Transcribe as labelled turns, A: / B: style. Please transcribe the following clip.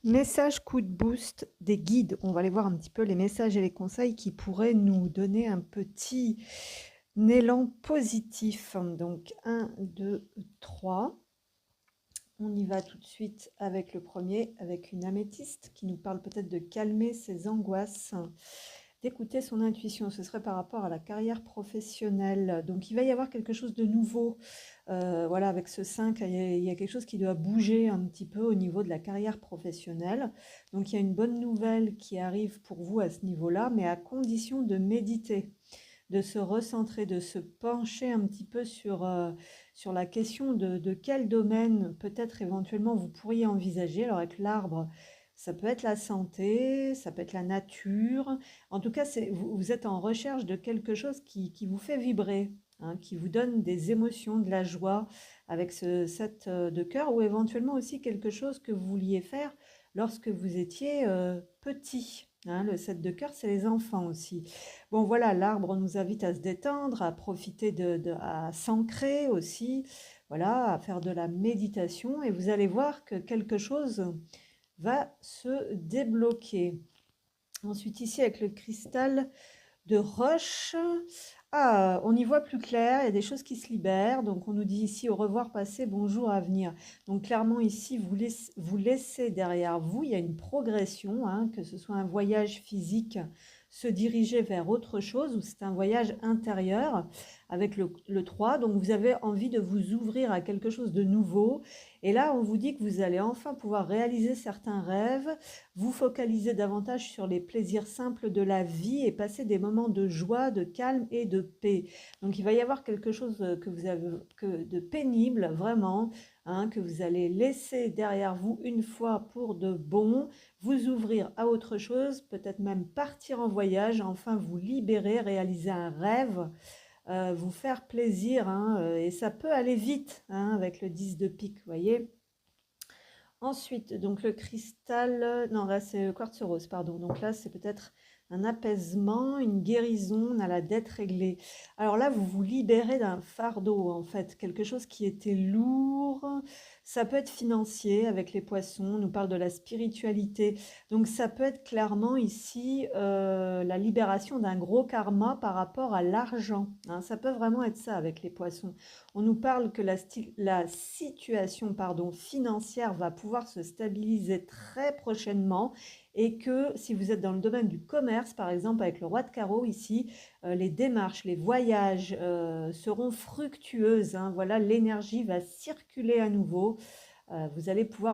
A: Message coup de boost des guides. On va aller voir un petit peu les messages et les conseils qui pourraient nous donner un petit élan positif. Donc 1, 2, 3. On y va tout de suite avec le premier, avec une améthyste qui nous parle peut-être de calmer ses angoisses, d'écouter son intuition. Ce serait par rapport à la carrière professionnelle. Donc il va y avoir quelque chose de nouveau. Voilà, avec ce 5, il y a quelque chose qui doit bouger un petit peu au niveau de la carrière professionnelle. Donc il y a une bonne nouvelle qui arrive pour vous à ce niveau-là, mais à condition de méditer, de se recentrer, de se pencher un petit peu sur la question de quel domaine peut-être éventuellement vous pourriez envisager. Alors avec l'arbre, ça peut être la santé, ça peut être la nature. En tout cas, vous êtes en recherche de quelque chose qui vous fait vibrer, hein, qui vous donne des émotions, de la joie avec ce 7 de cœur, ou éventuellement aussi quelque chose que vous vouliez faire lorsque vous étiez petit, hein. Le 7 de cœur, c'est les enfants aussi. Bon, voilà, l'arbre nous invite à se détendre, à profiter à s'ancrer aussi, voilà, à faire de la méditation, et vous allez voir que quelque chose va se débloquer. Ensuite, ici, avec le cristal de roche, ah, on y voit plus clair, il y a des choses qui se libèrent. Donc, on nous dit ici au revoir passé, bonjour à venir. Donc, clairement, ici, vous laissez derrière vous, il y a une progression, hein, que ce soit un voyage physique, se diriger vers autre chose, ou c'est un voyage intérieur avec le 3. Donc, vous avez envie de vous ouvrir à quelque chose de nouveau. Et là, on vous dit que vous allez enfin pouvoir réaliser certains rêves, vous focaliser davantage sur les plaisirs simples de la vie et passer des moments de joie, de calme et de paix. Donc il va y avoir quelque chose que vous avez de pénible, vraiment, hein, que vous allez laisser derrière vous une fois pour de bon, vous ouvrir à autre chose, peut-être même partir en voyage, enfin vous libérer, réaliser un rêve, vous faire plaisir, hein, et ça peut aller vite, hein, avec le 10 de pique, vous voyez. Ensuite, donc le cristal, non là c'est le quartz rose, pardon. Donc là c'est peut-être un apaisement, une guérison, on a la dette réglée. Alors là vous vous libérez d'un fardeau en fait, quelque chose qui était lourd. Ça peut être financier avec les poissons, on nous parle de la spiritualité. Donc ça peut être clairement ici la libération d'un gros karma par rapport à l'argent, hein. Ça peut vraiment être ça avec les poissons. On nous parle que la situation, pardon, financière va pouvoir se stabiliser très prochainement, et que si vous êtes dans le domaine du commerce, par exemple avec le roi de carreau ici, les démarches, les voyages seront fructueuses, hein. Voilà, l'énergie va circuler à nouveau. Vous allez pouvoir